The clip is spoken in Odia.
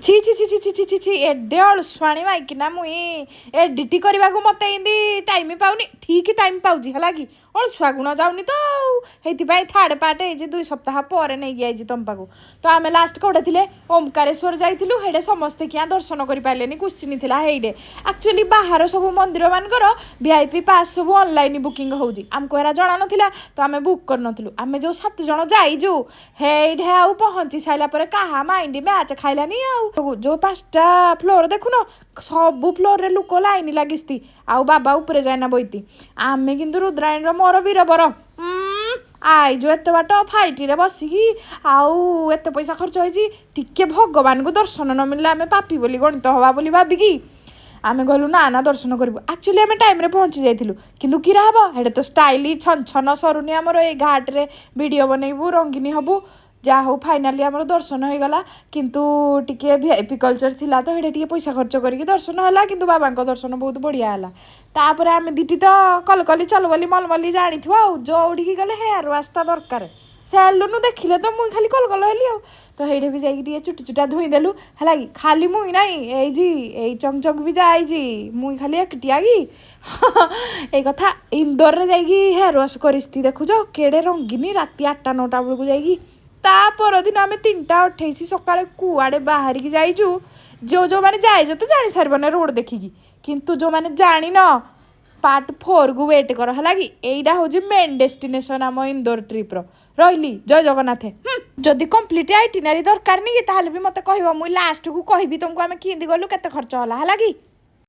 ছি ছি ছি ছি ছি ছি ছি ছি ଏଡ଼େ ଅଳସୁଆଣି ମାଇକିନା ମୁଇଁ ଏଡ଼ିଟ କରିବାକୁ ମୋତେ ଏମିତି ଟାଇମ୍ ପାଉନି ଠିକ୍ ଟାଇମ୍ ପାଉଛି ହେଲା କି ଅଳସୁଆ ଗୁଣ ଯାଉନି ତ ଆଉ ହେଇଥିପାଇଁ ଥାର୍ଡ଼ ପାର୍ଟ ହେଇଛି 2 ସପ୍ତାହ ପରେ ନେଇକି ଆଇଛି ତମ ପାଖକୁ ତ ଆମେ ଲାଷ୍ଟ କେଉଁଟେ ଥିଲେ ଓମକାରେଶ୍ୱର ଯାଇଥିଲୁ ହେଇଡ଼େ ସମସ୍ତେ କିଆଁ ଦର୍ଶନ କରିପାରିଲେନି କୁଶ୍ଚିନି ଥିଲା ହେଇଡ଼େ ଆକ୍ଚୁଆଲି ବାହାର ସବୁ ମନ୍ଦିର ମାନଙ୍କର VIP ପାସ୍ ସବୁ ଅନଲାଇନ୍ ବୁକିଂ ହେଉଛି ଆମକୁ ଏରା ଜଣା ନଥିଲା ତ ଆମେ ବୁକ୍ କରିନଥିଲୁ ଆମେ ଯେଉଁ 7 ଜଣ ଯାଇଛୁ ହେଇଠେ ଆଉ ପହଞ୍ଚି ସାରିଲା ପରେ କାହା ମାଇଣ୍ଡ ମ୍ୟାଚ୍ ଖାଇଲାନି ଆଉ ଯେଉଁ 5ଟା ଫ୍ଲୋର ଦେଖୁନ ସବୁ ଫ୍ଲୋରରେ ଲୋକ ଲାଇନ୍ ଲାଗିସ୍ତି ଆଉ ବାବା ଉପରେ ଯାଇନା ବଇତି ଆମେ କିନ୍ତୁ ରୁଦ୍ରାଣୀର ମୋର ବୀରବର ଆଇଛୁ ଏତେ ବାଟ ଫାଇଟିରେ ବସିକି ଆଉ ଏତେ ପଇସା ଖର୍ଚ୍ଚ ହେଇଛି ଟିକେ ଭଗବାନଙ୍କୁ ଦର୍ଶନ ନ ମିଳିଲେ ଆମେ ପାପି ବୋଲି ଗଣିତ ହବା ବୋଲି ଭାବିକି ଆମେ ଗଲୁ ନା ଦର୍ଶନ କରିବୁ ଆକ୍ଚୁଆଲି ଆମେ ଟାଇମ୍ରେ ପହଞ୍ଚି ଯାଇଥିଲୁ କିନ୍ତୁ କିରା ହବ ହେଡ଼େ ତ ଷ୍ଟାଇଲି ଛନ ସରୁନି ଆମର ଏଇ ଘାଟରେ ଭିଡ଼ିଓ ବନେଇବୁ ରଙ୍ଗିନୀ ହବୁ ଯାହା ହଉ ଫାଇନାଲି ଆମର ଦର୍ଶନ ହେଇଗଲା କିନ୍ତୁ ଟିକେ VIP କଲଚର ଥିଲା ତ ହେଡ଼େ ଟିକେ ପଇସା ଖର୍ଚ୍ଚ କରିକି ଦର୍ଶନ ହେଲା କିନ୍ତୁ ବାବାଙ୍କ ଦର୍ଶନ ବହୁତ ବଢ଼ିଆ ହେଲା ତାପରେ ଆମେ ଦିଟି ତ କଲକଲି ଚଲବଲି ମଲମଲି ଜାଣିଥିବ ଆଉ ଯେଉଁଠିକି ଗଲେ ହେୟାର ୱାଶଟା ଦରକାର ସେଲୁନୁ ଦେଖିଲେ ତ ମୁଇଁ ଖାଲି କଲକଲ ହେଲି ଆଉ ତ ହେଇଠି ବି ଯାଇକି ଟିକେ ଚୁଟି ଚୁଟା ଧୋଇଦେଲୁ ହେଲା କି ଖାଲି ମୁଇଁ ନାଇଁ ଏଇ ଚମଚକ ବି ଯାଇଛି ମୁଇଁ ଖାଲି ଏକଟିଆ କି ଏଇ କଥା ଇନ୍ଦୋରରେ ଯାଇକି ହେୟାର ୱାଶ କରିସ୍ତି ଦେଖୁଛ କେଡ଼େ ରଙ୍ଗିନୀ ରାତି 8ଟା 9ଟା ବେଳକୁ ଯାଇକି ତା ପରଦିନ ଆମେ 3ଟା 28 ସକାଳେ କୁଆଡ଼େ ବାହାରିକି ଯାଇଛୁ ଯେଉଁମାନେ ଯାଇଛ ତ ଜାଣି ସାରିବନି ରୋଡ଼ ଦେଖିକି କିନ୍ତୁ ଯେଉଁମାନେ ଜାଣିନ ପାର୍ଟ 4କୁ ୱେଟ୍ କର ହେଲା କି ଏଇଟା ହେଉଛି ମେନ୍ ଡେଷ୍ଟିନେସନ୍ ଆମ ଇନ୍ଦୋର ଟ୍ରିପ୍ର ରହିଲି ଜୟ ଜଗନ୍ନାଥ ଯଦି କମ୍ପ୍ଲିଟ୍ ଆଇଟିନାରୀ ଦରକାର ନି କି ତାହେଲେ ବି ମୋତେ କହିବ ମୁଇଁ ଲାଷ୍ଟକୁ କହିବି ତୁମକୁ ଆମେ କେମିତି ଗଲୁ କେତେ ଖର୍ଚ୍ଚ ହେଲା କି